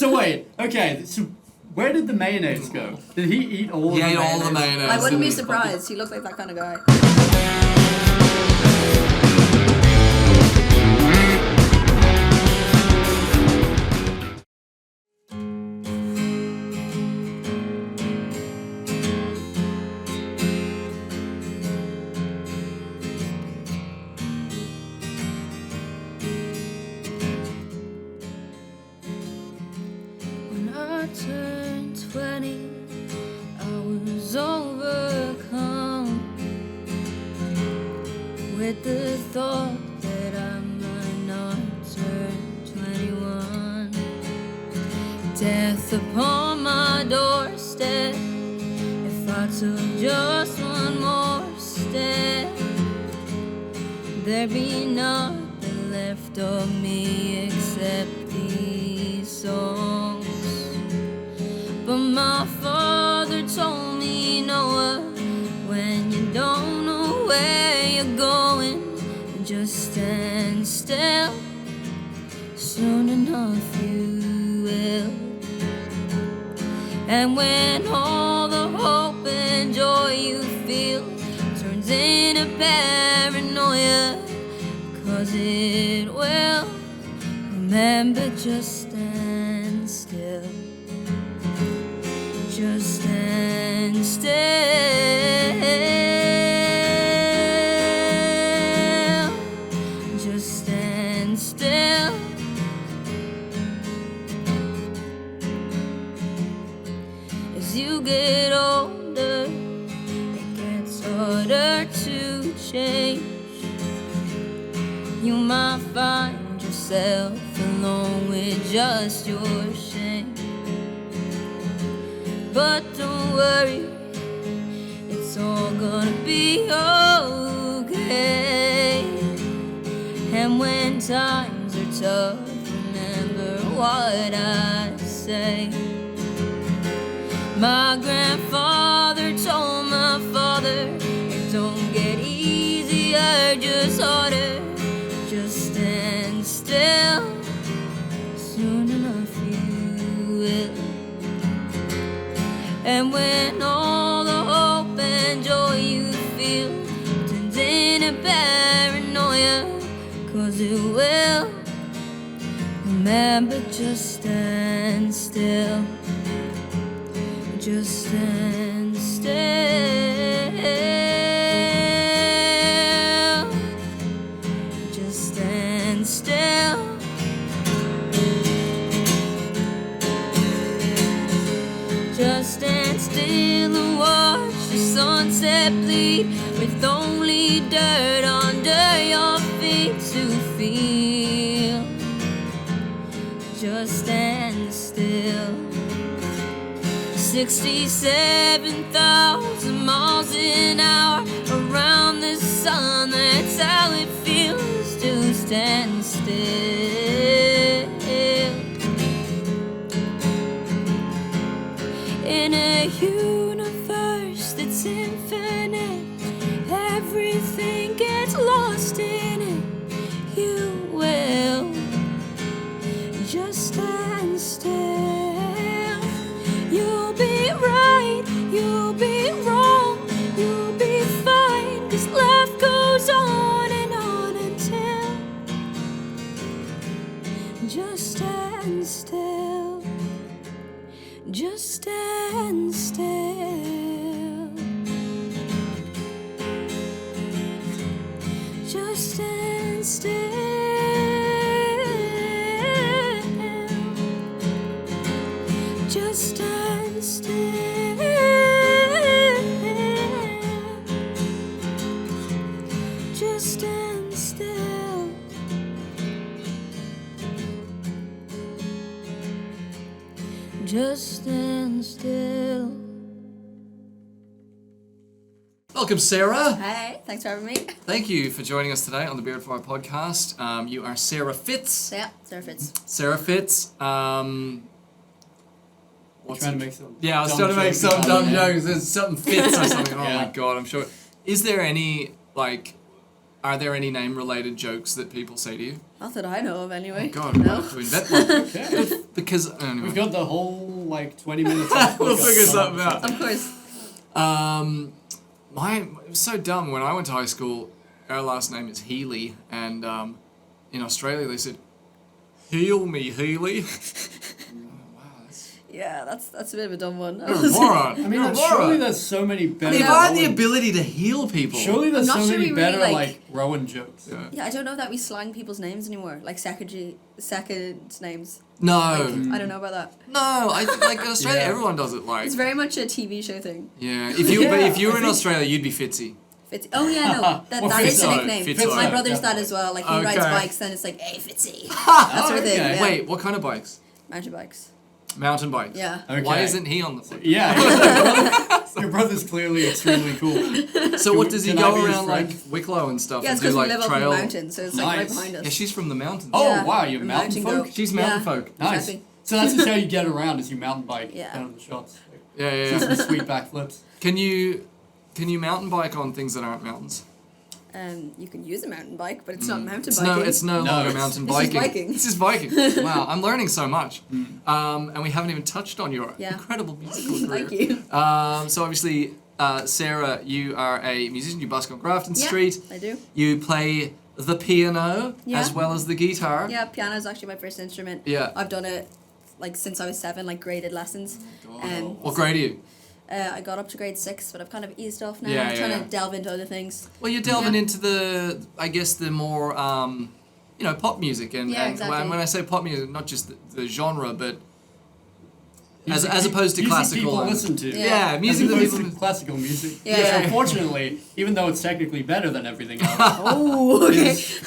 So wait, okay, so where did the mayonnaise go? Did he eat all of the mayonnaise? He ate all the mayonnaise. I wouldn't be surprised. He looked like that kind of guy. When I turned 20, I was overcome with the thought that I might not turn 21. Death upon my doorstep, if I took just one more step, there'd be nothing left of me except these songs. But my father told me, Noah, when you don't know where you're going, just stand still. Soon enough you will. And when all the hope and joy you feel turns into paranoia, 'cause it will, remember, just stand still. Just stand still. Just stand still. As you get older, it gets harder to change. You might find yourself alone with just your shame. But don't worry, it's all gonna be okay. And when times are tough, remember what I say. My grandfather told my father, it don't get easier, just harder. Just stand still, soon enough you will. And when all the hope and joy you feel turns into paranoia, 'cause it will, remember, just stand still. Just stand still. Just stand still. Just stand still and watch the sunset bleed, with only dirt under your feet to feel. Just stand still. 67,000 miles an hour around the sun, that's how it feels to stand still. In a universe that's infinite, everything gets lost in it. You will just stand still. You'll be right, you'll be wrong, you'll be fine, 'cause life goes on until just stand still. Just stand still. Just stand still. Just stand still. Just stand still. Just stand still. Welcome, Sarah. Hey, thanks for having me. Thank you for joining us today on the Beardfire Podcast. You are Sarah Fitz. Yeah, Sarah Fitz. Sarah Fitz. What's trying to make some Yeah, I was dumb trying to make jokes some about dumb it. jokes. There's something Fitz or something. Oh Yeah. my god, I'm sure. Is there any, like, are there any name-related jokes that people say to you? Not that I know of, anyway. God, we no. have to invent one. Okay. Because anyway. We've got the whole like 20 minutes. Of We'll podcast. figure something out. Of course. It was so dumb. When I went to high school, our last name is Healy, and in Australia they said, "Heal me, Healy." Yeah, that's a bit of a dumb one. You're a moron. I mean, You're a surely moron. there's so many better. If I had the Rowan- ability to heal people, Surely there's I'm not so sure many we really, better like- Rowan jokes. Yeah. Yeah, I don't know that we slang people's names anymore, like second names. No, I don't know about that. no. I like in Australia, Yeah. everyone does it. Like, It's very much a TV show thing. yeah. If you but Yeah, if you were I in think- Australia, you'd be Fitzy. Fitzy. Oh yeah, no, that Well, is the Fitzo, nickname. Fitzo. My brother's that Definitely. as well. Like he rides Okay. bikes, then it's like, hey Fitzy. That sort of thing. okay. Yeah. Wait, what kind of bikes? Mountain bikes. Mountain bikes. Yeah. Okay. Why isn't he on the podcast? Yeah. Your brother's clearly extremely cool. So what does he Can I go be his around like friend? Wicklow and stuff Yeah, and it's do because we like live up in trail? the mountains, so it's like right Nice. behind us. Yeah, she's from the mountains. Oh Yeah. wow, you're We're mountain mountain folk. goat. She's mountain Yeah. folk. Nice. Exactly. So that's just how you get around is you mountain bike Yeah. down the shots. Yeah, yeah, Do yeah. some sweet backflips. Can you mountain bike on things that aren't mountains? You can use a mountain bike, but it's not mountain It's biking. it's no No, longer it's- mountain it's just biking. biking. This is biking. Wow, I'm learning so much. Mm. And we haven't even touched on your Yeah. incredible musical career. Thank you. So obviously, Sarah, you are a musician. You busk on Grafton Yeah, Street. I do. You play the piano Yeah. as well as the guitar. Yeah, piano is actually my first instrument. Yeah. I've done it like since I was 7, like graded lessons. What grade are you? I got up to grade 6, but I've kind of eased off now. Yeah, I'm yeah, trying yeah. to delve into other things. Well, you're delving Yeah. into the, I guess, the more, pop music. And, Yeah, and exactly. when I say pop music, not just the genre, but Music as opposed to music classical. people and- listen to. Yeah, music As that opposed people. to classical music. Yeah, Which yeah. unfortunately, even though it's technically better than everything else, Oh, okay. is-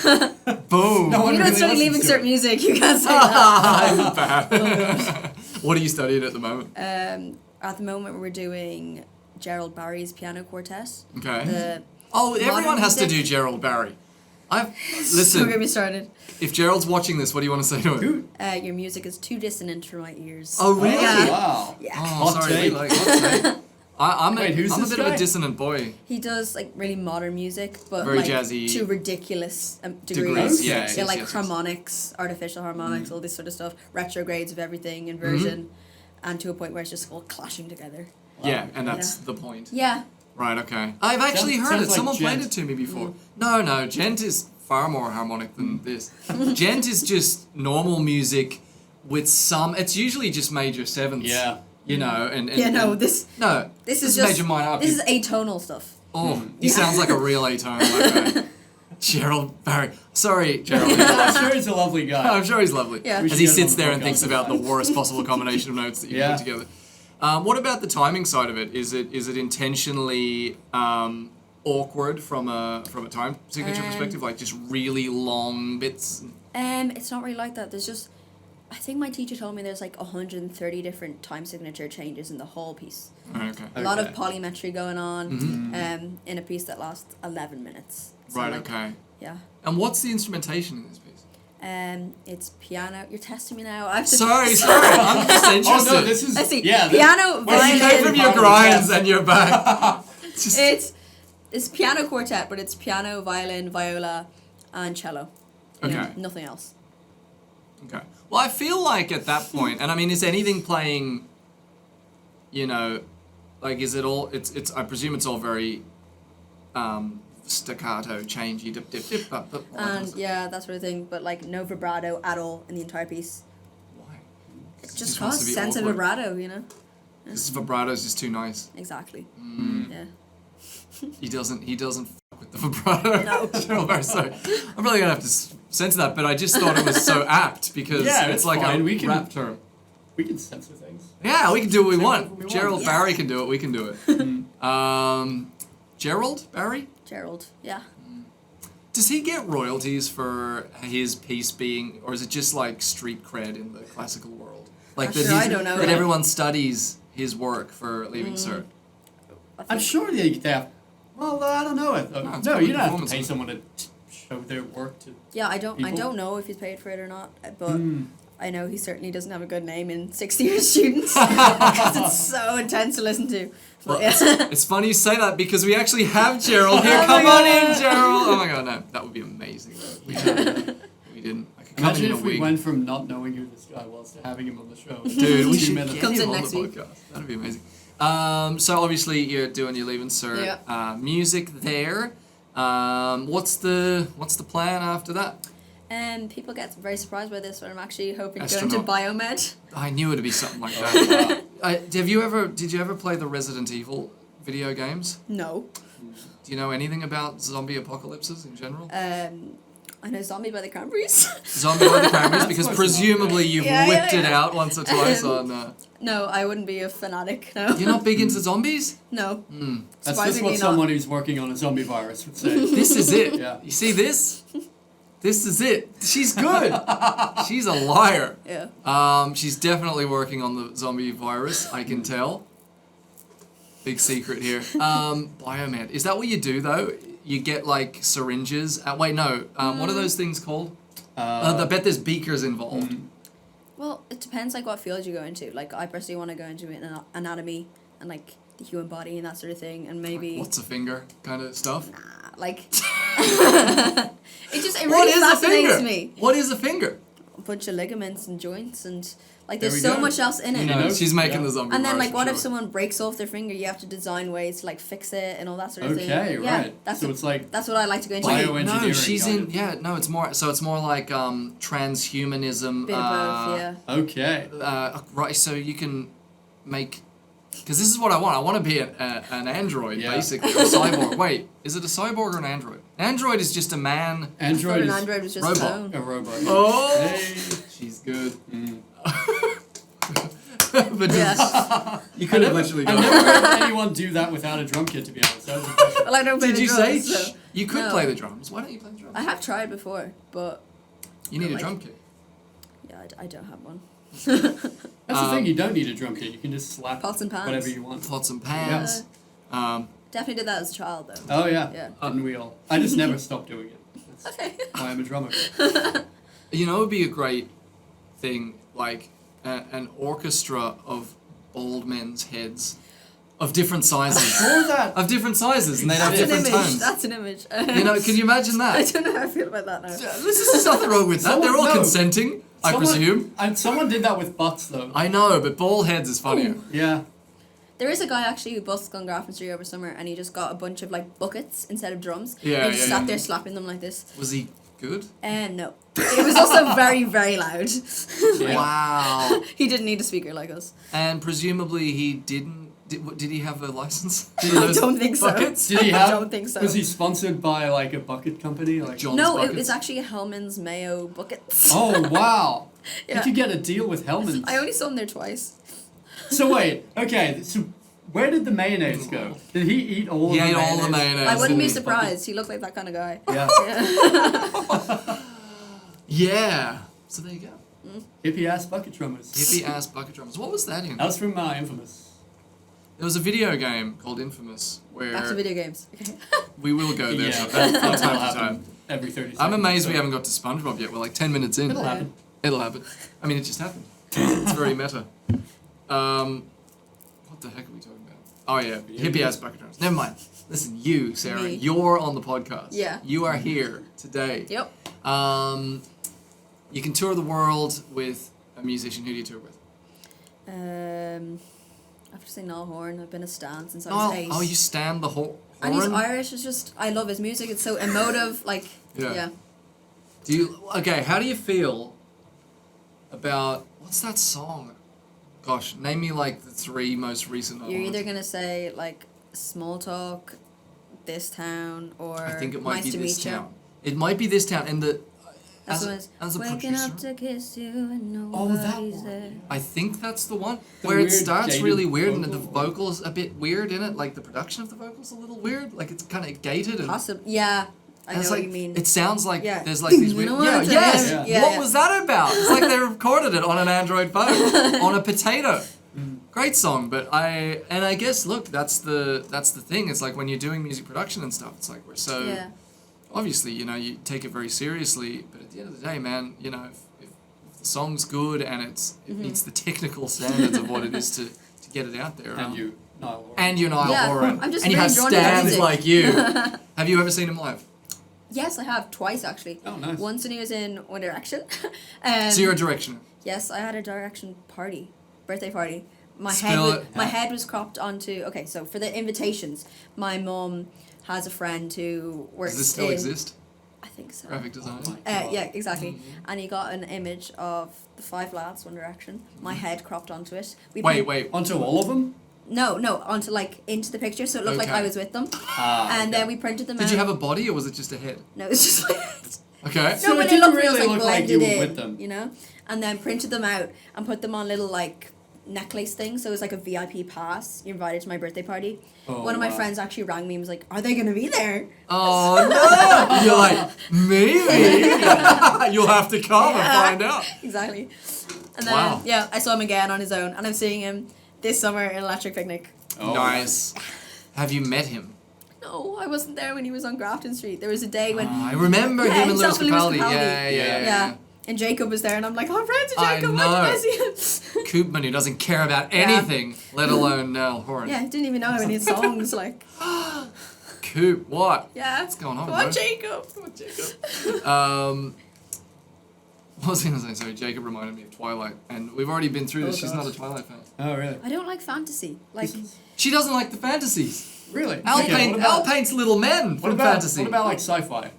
Boom. no one You don't really start listens leaving to certain it. music, you can't say that. Bad. What are you studying at the moment? At the moment, we're doing Gerald Barry's piano quartet. Okay. The Everyone modern has to music. do Gerald Barry. Don't Listen, get me started. if Gerald's watching this, what do you want to say to him? Dude. Your music is too dissonant for my ears. Oh, really? Yeah. Wow. Yeah. Oh, Hot sorry. take. Like, hot take. I'm Wait, who's a this bit of guy? a dissonant boy. He does like really modern music, but Very like jazzy. to ridiculous Degrees, degrees. yeah, yeah, yes, like yes, yes. harmonics, artificial harmonics, all this sort of stuff, retrogrades of everything, inversion, and to a point where it's just all clashing together. Yeah, and that's the point. Yeah. Right, okay. I've actually Sounds- heard it. sounds like Someone played gent. it to me before. No, gent is far more harmonic than this. Gent is just normal music with some... It's usually just major sevenths. Yeah. You know, and Yeah, no, and- this No, this is just major minor. this is atonal stuff. Oh, he sounds like a real A-tone. Like Gerald Barry. Sorry, Gerald. I'm sure he's a lovely guy. I'm sure he's lovely. Yeah. We As he should get him sits on the there and podcast thinks about the sometime. worst possible combination of notes that you Yeah. put together. What about the timing side of it? Is it intentionally awkward from a time signature perspective, like just really long bits? It's not really like that. There's just, I think my teacher told me there's like 130 different time signature changes in the whole piece. Okay. A lot of Okay. polymetry going on Mm-hmm. in a piece that lasts 11 minutes. So, Right. like, Okay. Yeah. And what's the instrumentation in this piece? It's piano. You're testing me now. I have to. Sorry. I'm just Oh interested. no, this is Let's see. yeah. Piano, Where You you came from your grinds and you're back. Just, It's piano quartet, but it's piano, violin, viola, and cello. You know, Okay. nothing else. Okay. Well, I feel like at that point, and I mean, is anything playing? You know, like, is it all? It's. I presume it's all very, staccato, changey, dip, dip, dip, up, up. all that kind of And stuff. yeah, that sort of thing. But like no vibrato at all in the entire piece. Why? It's Just just wants cause to be sense of awkward. vibrato, you know. This vibrato is just too nice. Exactly. Mm. Yeah. He doesn't fuck with the vibrato. No. Gerald Barry, sorry. I'm probably gonna have to censor that, but I just thought it was so apt because Yeah, it's it's like fine. a We can- rap term. We can censor things. Yeah, we can do what we Say want. whatever we want. Gerald Yeah. Barry can do it. We can do it. Gerald Barry? Gerald. Yeah. Does he get royalties for his piece being, or is it just like street cred in the classical world? Like Sure, I don't know that that. everyone studies his work for leaving cert. I'm sure they have. Well, I don't know. it's No, probably you don't have to performance pay art. someone to show their work to. Yeah, I don't People- know if he's paid for it or not, but Hmm. I know he certainly doesn't have a good name in 60-year students because it's so intense to listen to. Well, But yeah. it's funny you say that because we actually have Gerald here. Oh my Come on in, God. Gerald. Oh my god, no, that would be amazing. We didn't. I could coming in Imagine a if we week. went from not knowing who this guy was to having him on the show. Dude, we 2 should minutes. get Comes him in on next the week. podcast. That'd be amazing. So obviously you're doing your Leaving Cert music there. What's the plan after that? And people get very surprised by this, but I'm actually hoping to go into Astronaut. Biomed. I knew it'd be something like that. Did you ever play the Resident Evil video games? No. Do you know anything about zombie apocalypses in general? I know Zombie by the Cranberries. Zombie by the Cranberries, because close presumably enough, you've Yeah, whipped it yeah. out once or twice on... No, I wouldn't be a fanatic, no. You're not big into zombies? No. That's just Surprisingly what not. someone who's working on a zombie virus would say. This is it. Yeah. You see this? This is it. She's good. She's a liar. Yeah. She's definitely working on the zombie virus, I can tell. Big secret here. Biomed. Is that what you do, though? You get, like, syringes? Wait, no. What are those things called? I bet there's beakers involved. Well, it depends, like, what field you go into. Like, I personally want to go into anatomy and, like, the human body and that sort of thing, and maybe... What's a finger kind of stuff? like... it really fascinates me. What is a finger? A bunch of ligaments and joints and... Like, There there's we so go. much else in it. You know, she's making the zombie And then, virus like, for what if sure. someone breaks off their finger? You have to design ways to, like, fix it and all that sort of thing. Okay, Yeah, right. that's So it's like that's what I like to go into. Bio- Wait, no, Bioengineering she's kind in. of. Yeah, no, it's more. So it's more like transhumanism. Bit of both, yeah. okay. Right, so you can make. Because this is what I want. I want to be an android, Yeah. basically, or a cyborg. Wait, is it a cyborg or an android? Android is just a man. Android An is android was just robot. a phone. a robot. Oh, Hey. she's good. Mm. But Yeah. you could have literally I've gone. never heard anyone do that without a drum kit, to be honest. That was impressive. Well, I don't play Did the you say drums, so- you could No. play the drums? Why don't you play the drums? I have tried before, but You need a like- drum kit. yeah, I don't have one. That's the thing, you don't need a drum kit. You can just slap Pots and pans. whatever you want. Pots and pans. Definitely did that as a child, though. Oh, yeah. Yeah. Didn't we all? I just never stopped doing it. That's Okay. why I'm a drummer. You know, it would be a great thing, like an orchestra of bald men's heads of different sizes. Sure that. Of different sizes, and they'd have That's an different image. tones. That's an image. You know, can you imagine I that? don't know how I feel about that now. There's nothing wrong with that. They're all No. consenting, I presume. And someone did that with butts, though. I know, but bald heads is funnier. Yeah. There is a guy actually who busked on Grafton Street over summer, and he just got a bunch of like buckets instead of drums. Yeah, and he just yeah, sat yeah. there slapping them like this. Was he good? No, it was also very very loud. Yeah. Wow. He didn't need a speaker like us. And presumably he didn't. Did he have a license? I don't think so. buckets? Did he I have? don't think so. Was he sponsored by like a bucket company? Like John's No, buckets? it's actually Hellman's Mayo buckets. Oh wow! Yeah. Did you get a deal with Hellman's? I only saw him there twice. So wait, okay. So where did the mayonnaise go? Did he eat all? He of ate the all the mayonnaise. I wouldn't be didn't he? surprised. He looked like that kind of guy. Yeah. Yeah. Yeah. So there you go. Hippie ass bucket drummers. Hippie ass bucket drummers. What was that in? That was from Infamous. There was a video game called Infamous where Back to video games. we will go there Yeah, from that'll time to happen time. every 30 seconds. I'm amazed we so- haven't got to SpongeBob yet. We're like 10 minutes in. It'll happen. It'll happen. I mean, it just happened. It's very meta. What the heck are we talking about? Oh yeah, hippie ass bucket drummers. Never mind. Listen, you, Sarah, Me. you're on the podcast. Yeah. You are here today. Yep. You can tour the world with a musician. Who do you tour with? I have to say Niall Horan. I've been a stan since I was 8. Oh, you stand the whole. And he's Irish. It's just I love his music. It's so emotive. Like Yeah. Do you how do you feel about what's that song? Gosh, name me like the 3 most recent You're ones. either gonna say like Small Talk, This Town, or I think it might Nice be to This Meet You. Town. It might be This Town, and the That's as, the one. It's as a waking producer, up to kiss you and Oh, that nobody's one. there. I think that's the one The where it weird starts gated really weird, and the vocal. vocals a bit weird in it. Like the production of the vocals a little weird. Like it's kind of gated and. Possible. Yeah, I and know it's what like, you mean. It sounds like Yeah. there's like these You weird. know what Yeah, I'm saying? yes. Yeah. Yeah, What yeah. was that about? It's like they recorded it on an Android phone on a potato. Great song, but I guess look, that's the thing. It's like when you're doing music production and stuff. It's like we're so Yeah. obviously you take it very seriously, but at the end of the day, man, if the song's good and it Mm-hmm. meets the technical standards of what it is to get it out there. And you, Niall Horan. And you're Niall Yeah, Horan. I'm just and you have very drawn to stands music. like you. Have you ever seen him live? Yes, I have twice actually. Oh, nice. Once when he was in One Direction. So you're a directioner. Yes, I had a Direction party, birthday party. My Spill it. head was cropped onto. Okay, so for the invitations, my mum has a friend who works. Does this still exist? I think so. Graphic design. Yeah, exactly. And he got an image of the 5 lads, One Direction. My head cropped onto it. Wait. Onto all of them? No, onto like into the picture, so it looked like Okay. I was with them. Okay. And then we printed them out. Did you have a body or was it just a head? No, it's just like. Okay. So No, it but didn't feels really look like you blended were in, with them. you know? And then printed them out and put them on little like necklace things. So it was like a VIP pass. You're invited to my birthday party. Oh, One of my wow. friends actually rang me and was like, "Are they gonna be there?" Oh no! You're like, maybe. You'll have to come and find out. Exactly. And then Wow. yeah, I saw him again on his own, and I'm seeing him this summer in Electric Picnic. Oh, Nice. Have you met him? No, I wasn't there when he was on Grafton Street. There was a day when I remember Yeah, him in Lewis himself in Lewis Capaldi. Capaldi. Yeah. and Jacob was there, and I'm like, "Oh, friends with I Jacob, know. why did I see him?" Koopman who doesn't care about anything, let alone Nell Horan. Yeah, didn't even know any songs. Like, Coop, what? yeah, What's going on, Come on, bro? Jacob. Come on, Jacob. What was I going to say? Sorry, Jacob reminded me of Twilight, and we've already been through this. Oh, She's gosh. not a Twilight fan. Oh, really? I don't like fantasy. Like, She doesn't like the fantasies. Really? Al, Okay, what about- paints little men What from about, fantasy. what about like sci-fi?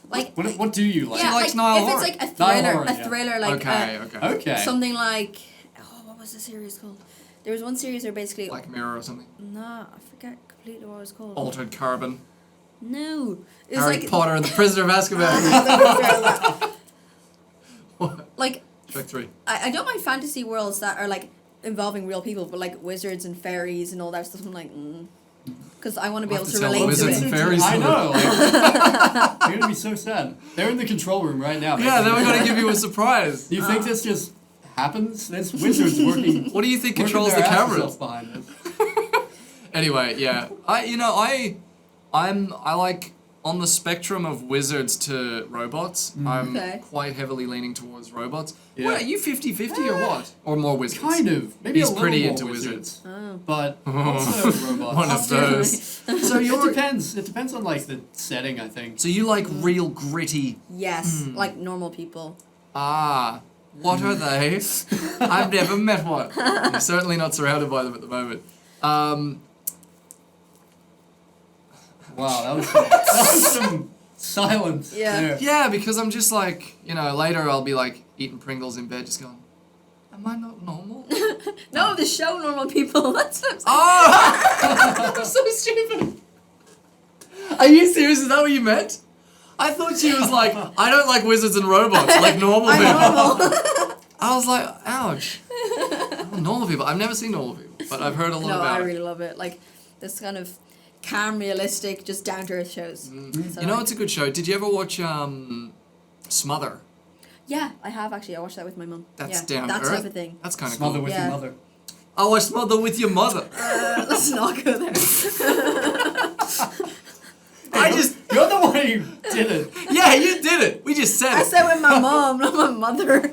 like What do you like? yeah, likes like Niall if Horan. it's like a Niall thriller, Horan, a yeah. thriller, like Okay. Okay. something like what was the series called? There was one series where basically Black Mirror or something. nah, I forget completely what it was called. Altered Carbon. No, it was Harry like Potter and the Prisoner of Azkaban. What? like Shrek 3. I don't mind fantasy worlds that are like involving real people, but like wizards and fairies and all that stuff. I'm like, because I want to be We'll able have to to tell the relate to wizards it. and fairies I to know. Like, they're gonna be so sad. They're in the control room right now. Yeah, then we're going to give you a surprise. Do you think this just happens? There's wizards working. What do you think working controls the their asses cameras? off behind this. Anyway, yeah. I like on the spectrum of wizards to robots. I'm Okay. quite heavily leaning towards robots. Yeah. What, are you 50-50 or what? Or more wizards? Kind of. Maybe He's a little pretty more into wizards. Oh. But also robots. One of those. So It you're depends. It depends on like the setting, I think. so you like real gritty. Yes, like normal people. Ah, what are they? I've never met one. I'm certainly not surrounded by them at the moment. Wow, that was some silence. Yeah. there. Yeah, because I'm just like, later I'll be like eating Pringles in bed, just going, am I not normal? No, the show Normal People. That's what I'm saying. Oh! I'm so stupid. Are you serious? Is that what you meant? I thought she was like, I don't like wizards and robots, like normal I'm people. normal. I was like, ouch. Oh, normal people. I've never seen normal people, but I've heard a lot No, about I it. really love it. Like this kind of calm, realistic, just down to earth shows. So, You know, like- it's a good show. Did you ever watch Smother? Yeah, I have actually. I watched that with my mum. That's yeah, down that to type earth. of thing. That's kind of Smother cool. with Yeah. your mother. I watched Smother with your mother. Let's not go there. You're the one who did it. Yeah, you did it. We just said I it. said with my mom, not my mother.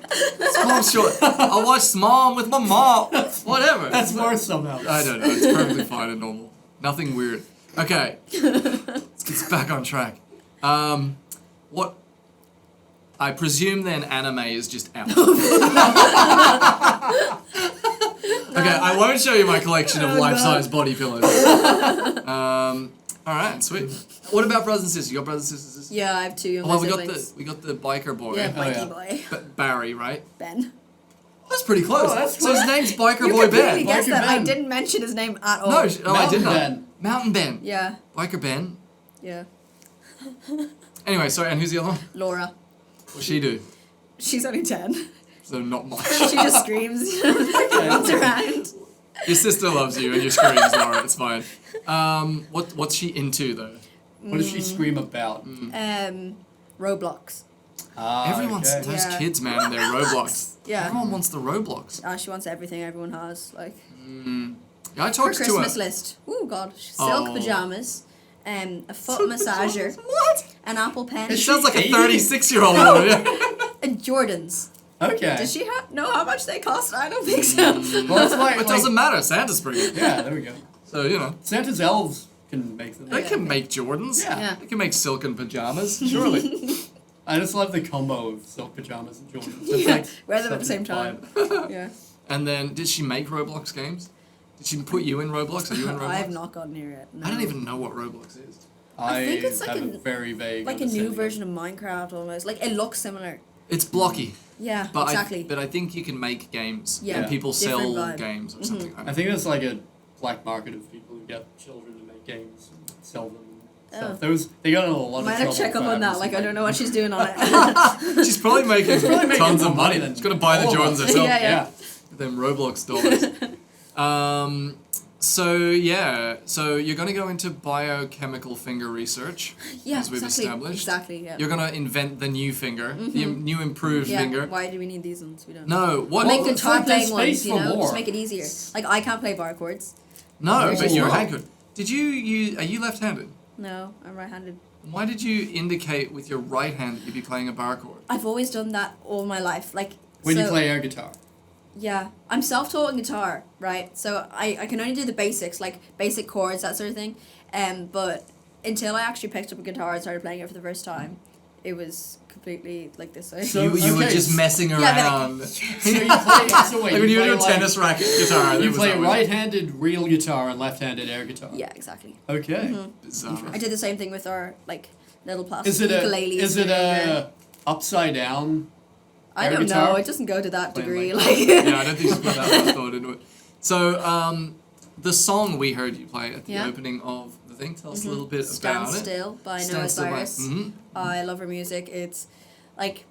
Mom short. I watched Mom with my mom. Whatever. That's worse somehow. I don't know. It's perfectly fine and normal. Nothing weird. Okay. Let's get back on track. What? I presume then anime is just out. Okay, I won't show you my collection of life-size body pillows. All right, sweet. What about brothers and sisters? You got brothers and sisters? Yeah, I have two younger Well, siblings. we got the biker boy, Yeah, Mikey yeah. boy. Barry, right? Ben. That's pretty close. Oh, that's so his name's Biker You Boy completely Ben. guessed Biker that. I Ben. didn't mention his name at all. No, I did Mountain not. Ben. Mountain Ben. Yeah, Biker Ben. yeah. Anyway, sorry, and who's the other one? Laura. What'd she do? She's only 10. So not much. She just screams. Runs around. Your sister loves you and your screams, Laura. It's fine. What's she into though? What does she scream about? Roblox. Ah, Everyone's okay. those Yeah. kids, man, and their Roblox. Yeah. Everyone wants the Roblox. She wants everything everyone has. Like Yeah, I her talked to Christmas her. list. Oh God, silk Oh. pajamas, a foot massager, What? an Apple Pen, It sounds like a eighty? 36-year-old woman. Yeah. and Jordans. Okay. Does she know how much they cost? I don't think so. Well, it's like, It doesn't matter. Santa's bringing it. yeah, there we go. So, Santa's elves can make them. They can make Jordans. Yeah. They can make silken pajamas, surely. I just love the combo of silk pajamas and Jordans. It's Yeah, like wear them at the such a same time. vibe. Yeah. And then, did she make Roblox games? Did she put you in Roblox? Are you in Roblox? I have not gotten near it. No. I don't even know what Roblox is. I think it's like have a- a very vague Like a new understanding version of Minecraft almost. Like it looks similar. It's blocky. Yeah, But exactly. but I think you can make games Yeah. and people Different sell vibe. games or something. I think there's like a black market of people who get children to make games and sell them. And Oh. stuff. They got in a lot of Might trouble. have to check up for on that. having Like some, I don't know what she's doing on it. She's probably making making tons more of money. money than She's gonna buy the all of Jordans us. herself. Yeah, Yeah. Them Roblox dollars. So you're gonna go into biochemical finger research, Yeah, as we've exactly. established. Exactly. Yeah. You're gonna invent the new finger, the new improved Yeah. finger. Why do we need these ones? We don't. No, what? Make Well, guitar like there's playing ones, space you for know, more. just make it easier. Like I can't play bar chords. No, Which but is your wrong. hand could. Did you? Are you left-handed? No, I'm right-handed. Why did you indicate with your right hand that you'd be playing a bar chord? I've always done that all my life. Like When you so- play air guitar. Yeah, I'm self-taught in guitar, right? So I can only do the basics, like basic chords, that sort of thing. But until I actually picked up a guitar and started playing it for the first time, it was completely like this way. So- You were okay. just messing Yeah, but- around. So you play. So wait, Like when you play do a tennis racket guitar. that You was play that way. right-handed real guitar and left-handed air guitar. Yeah, exactly. Okay. Bizarre. I did the same thing with our like little plastic Is it ukuleles. a upside down? I air don't guitar? know. It doesn't go to that Playing degree. like- Like Yeah, I don't think she's put that much thought into it. So, the song we heard you play at the Yeah. opening of the thing, tell us a little bit Stand about it. Still by Stand Noah Still by- Cyrus. Mhm. I love her music. It's like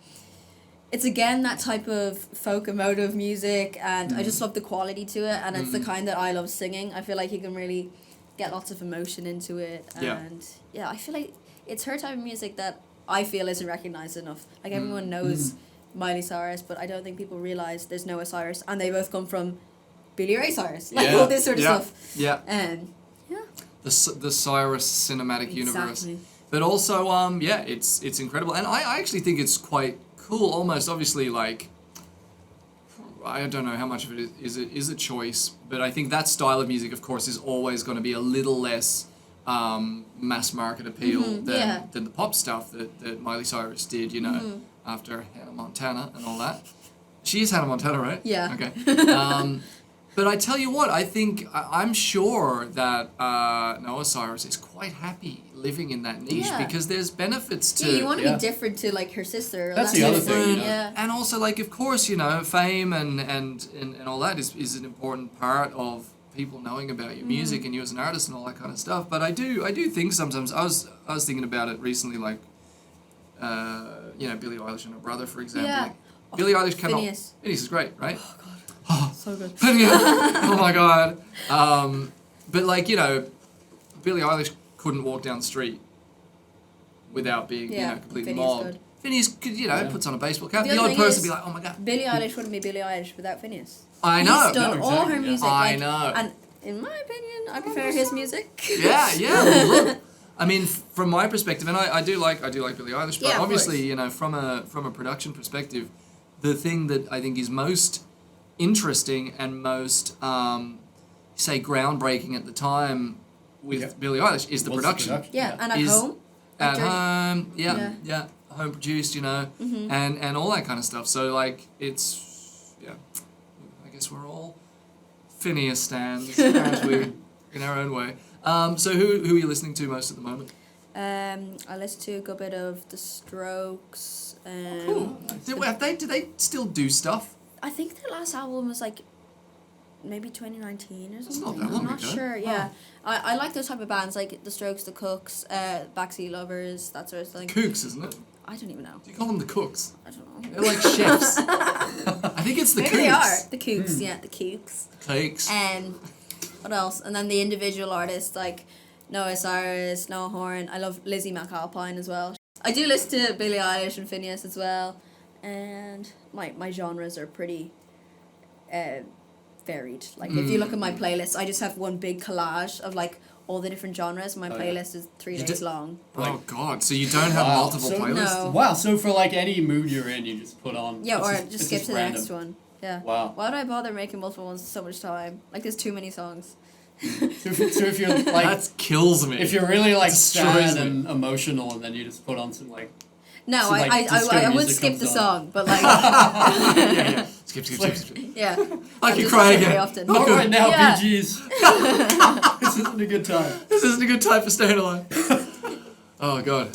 it's again that type of folk emotive music, and I just love the quality to it, and it's the kind that I love singing. I feel like you can really get lots of emotion into it, and Yeah. I feel like it's her type of music that I feel isn't recognized enough. Like everyone knows Miley Cyrus, but I don't think people realize there's Noah Cyrus, and they both come from Billy Ray Cyrus, like Yeah. all this sort of Yeah. stuff. Yeah, Yeah, the Cyrus cinematic universe. exactly. But also, it's incredible, and I actually think it's quite cool. Almost, obviously, like I don't know how much of it is a choice, but I think that style of music, of course, is always going to be a little less mass market appeal yeah. than the pop stuff that Miley Cyrus did. You know, after Hannah Montana and all that. She is Hannah Montana, right? Yeah. Okay. But I tell you what, I think I'm sure that Noah Cyrus is quite happy living in that niche Yeah. because there's benefits to Yeah, you want to Yeah. be different to like her sister. That's the sort other of thing, you know. Yeah. and also like of course fame and all that is an important part of people knowing about your music and you as an artist and all that kind of stuff. But I do think sometimes I was thinking about it recently, like Billie Eilish and her brother, for example. Yeah. Like, Billie Eilish cannot. Phineas. Phineas is great, right? So good. Oh my god. But like, Billie Eilish couldn't walk down the street without being, Yeah, completely Phineas mobbed. could. Phineas could, puts on a baseball cap. The The other odd thing person is- would be like, oh my god. Billie Eilish wouldn't be Billie Eilish without Phineas. I know. He's done No, all her exactly, yeah. music. I like, know. And in my opinion, I prefer his music. Yeah. Well, look, I mean, from my perspective, and I do like Billie Eilish, but Yeah, of obviously, from a production perspective, the thing that I think is most interesting and most say groundbreaking at the time with Yeah. Billie Eilish is the What's production. Yeah, and at Is- home. At Dirty- home, Yeah. yeah, home produced, and all that kind of stuff. So like, it's I guess we're all Phineas stands, aren't we, in our own way. So who are you listening to most at the moment? I listen to a good bit of The Strokes. Cool. Do they still do stuff? I think their last album was like maybe 2019 or something. not that long I'm not ago. sure. Yeah, I like those type of bands like The Strokes, The Cooks, Backseat Lovers, that sort of thing. Cooks, isn't it? I don't even know. Do you call them the cooks? I don't know. They're like chefs. I think it's the Maybe cooks. they are the Kooks. Yeah, the Kooks. Cakes. And what else? And then the individual artists like Noah Cyrus, Noah Horn. I love Lizzie McAlpine as well. I do listen to Billie Eilish and Phineas as well. And my genres are pretty varied. Like if you look at my playlist, I just have one big collage of like all the different genres. My Oh, yeah. playlist is 3 You days did- long. Oh god, so you don't have Wow. multiple So- playlists? No. Wow, so for like any mood you're in, you just put on. Yeah, it's or it's just skip to the random. next one. Yeah. Wow. Why would I bother making multiple ones so much time? Like there's too many songs. So if you're like, That kills me. if you're really like Destroys sad me. and emotional, and then you just put on some like, No, So, like, disco I would music skip comes the on. song, but like, yeah. Skip. yeah. I can just cry skip very again. often. not right now, Yeah. BGs. This isn't a good time. This isn't a good time for staying alive. Oh god.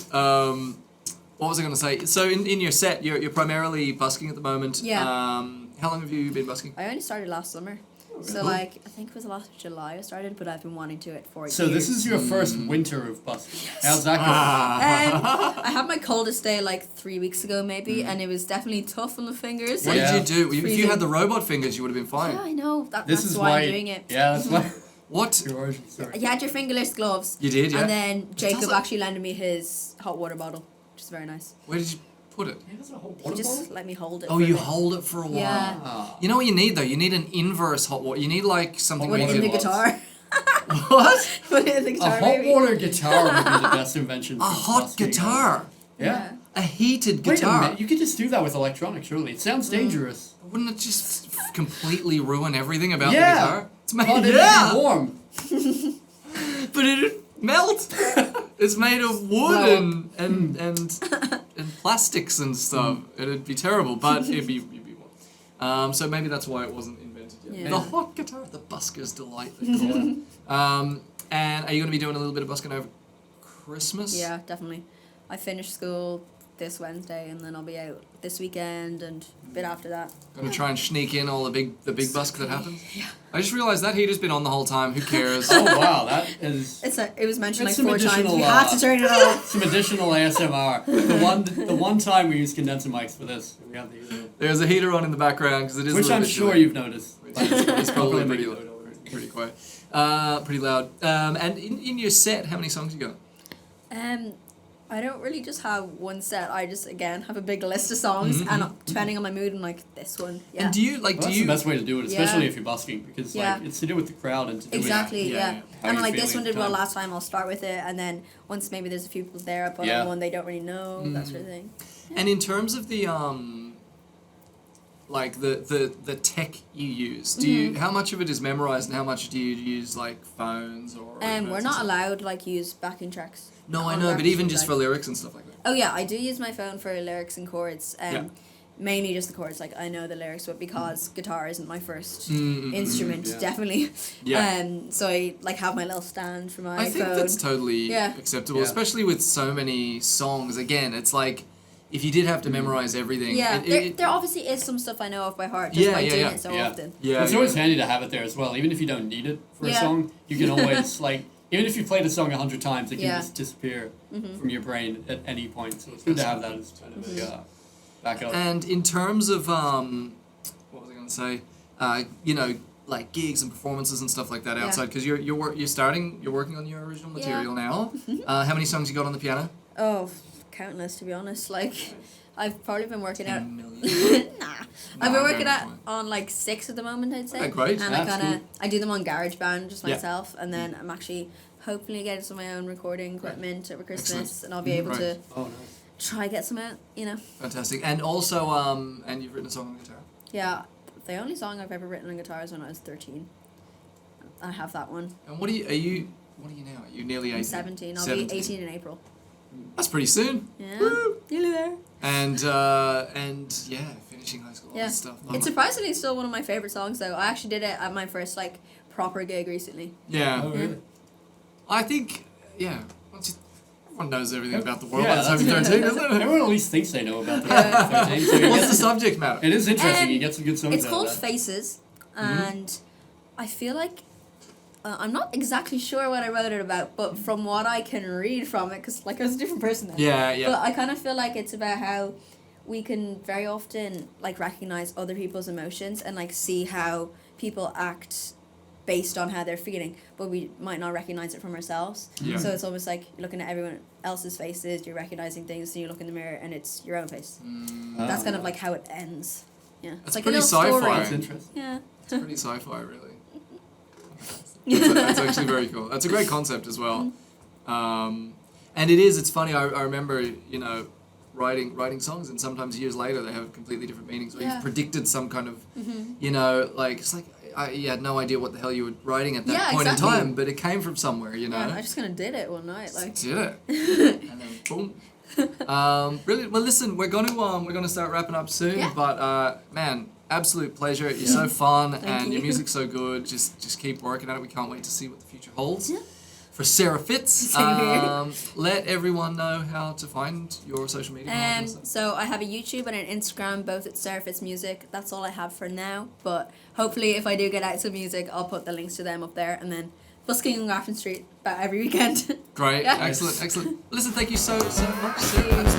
What was I going to say? So in your set, you're primarily busking at the moment. Yeah. How long have you been busking? I only started last summer. So Cool. like I think it was last July I started, but I've been wanting to it for So years. this is your first winter of busking. How's that going? I had my coldest day like 3 weeks ago maybe, and it was definitely tough on the fingers. What Yeah. did you do? If you Freezing. had the robot fingers, you would have been fine. Yeah, I know. This That's is why why. I'm doing it. Yeah, that's why. What? Your origin story. You had your fingerless gloves. You did, yeah. And then Jacob doesn't- actually lended me his hot water bottle, which is very nice. Where did you put it? Yeah, that's a whole He water just bottle? let me hold it. Oh, for a you bit. hold it for a while. Yeah. Ah. You know what you need though? You need an inverse hot water. You need like something Put where it you in the can. guitar. What? Put it in the A guitar, hot maybe. water guitar would be the best invention. A for hot busking. guitar. Yeah. A heated Wait a guitar. minute, you could just do that with electronics, surely. It sounds dangerous. Wouldn't it just completely ruin everything about the Yeah. guitar? It's made, But it'd yeah, be warm. but it'd melt. It's made of wood Well. and plastics and stuff. It'd be terrible, but it'd be warm. So maybe that's why it wasn't invented yet. Yeah. The hot guitar, the busker's delight, they call it. And are you going to be doing a little bit of busking over Christmas? Yeah, definitely. I finished school this Wednesday, and then I'll be out this weekend and a bit after that. Going to try and sneak in all the big busk that happens. Yeah. I just realised that heater's been on the whole time. Who cares? Oh wow, that is It was mentioned That's like some 4 times. additional, You have to turn it off. some additional ASMR. The one time we use condenser mics for this, we have the heater. There's a heater on in the background because it is. Which a little I'm bit sure chilly. you've noticed. It's probably I'll pretty make loud. it over. Pretty quiet. Pretty loud. And in your set, how many songs you got? I don't really just have one set. I just again have a big list of songs, and depending on my mood, I'm like this one. Yeah. And do you Well, that's the best way to do it, especially Yeah. if you're busking, because Yeah. like it's to do with the crowd and to do Exactly, with yeah. how And you're like this feeling one at did the well time. last time, I'll start with it, and then once maybe there's a few people there, I put Yeah. on one they don't really know, that sort of thing. And in terms of the like the tech you use, do you how much of it is memorized and how much do you use like phones or? We're notes and not stuff? allowed like use backing tracks. No, I on know, but records, even just like- for lyrics and stuff like that. Oh yeah, I do use my phone for lyrics and chords. Yeah. Mainly just the chords. Like I know the lyrics, but because guitar isn't my first Mm, instrument, yeah. definitely. Yeah. So I like have my little stand for my I think phone. that's totally Yeah. acceptable, Yeah. especially with so many songs. Again, it's like if you did have to memorize everything. Yeah, it- there obviously is some stuff I know off by heart just Yeah, by yeah, doing yeah. it so Yeah. often. Yeah, It's always handy to have it there as well, even if you don't need it for a Yeah. song. You can always like, even if you played a song 100 times, it can Yeah. just disappear from your brain at any point. So it's good to have that as kind of a backup. And in terms of what was I going to say? You know, like gigs and performances and stuff like that Yeah. outside, because you're working on your original material now. How many songs you got on the piano? Oh, countless to be honest. Like I've probably been working out. 10 million. Nah, No, I've been I'm working going out with on like 6 at the moment, I'd say. Okay, great. And That's I kind of cool. I do them on GarageBand just Yeah. myself, and then I'm actually hopefully getting some of my own recording equipment over Christmas, Excellent. and I'll be able Right. to Oh, nice. try get some out. You know. Fantastic. And also, and you've written a song on guitar. Yeah, the only song I've ever written on guitar is when I was 13. I have that one. And what are you now? Are you nearly 18? I'm 17. I'll 17. be 18 in April. That's pretty soon. Yeah. Woo! Nearly there. And yeah, finishing high school, all Yeah. that stuff. It's surprisingly still one of my favorite songs though. I actually did it at my first like proper gig recently. yeah. Oh, really? I think, yeah, everyone knows everything about the world Yeah, by the time you're that's- 13, isn't it? Everyone at least thinks they know about the Yeah. 13, so you What's get the subject matter? it is interesting. Um, You get some good songs It's out called of that. Faces, and I feel like I'm not exactly sure what I wrote it about, but from what I can read from it, because like I was a different person then. Yeah, yeah. But I kind of feel like it's about how we can very often like recognize other people's emotions and like see how people act based on how they're feeling, but we might not recognize it from ourselves. Yeah. So it's almost like you're looking at everyone else's faces, you're recognizing things, and you look in the mirror and it's your own face. That's kind of like how it ends. Yeah. That's It's like pretty a little story. sci-fi. That's interesting. Yeah. It's pretty sci-fi, really. That's actually very cool. That's a great concept as well. And it's funny, I remember, you know, writing songs, and sometimes years later they have completely different meanings, or Yeah. you've predicted some kind of, you know, like, it's like, you had no idea what the hell you were writing at that Yeah, point exactly. in time, but it came from somewhere, you know. Yeah, I just kind of did it one night, like. Did it, and then boom. Brilliant. Well, listen, we're gonna start wrapping up soon, Yeah. but man, absolute pleasure. You're so fun, and you. your music's so good. Just keep working at it. We can't wait to see what the future holds. Yeah. For Sarah Fitz, Same here. let everyone know how to find your social media. and all that stuff. So I have a YouTube and an Instagram, both at Sarah Fitz Music. That's all I have for now. But hopefully, if I do get out to music, I'll put the links to them up there. And then Busking on Grafton Street about every weekend. Great, Yeah. excellent. Listen, thank you so much, Sarah. Thank you.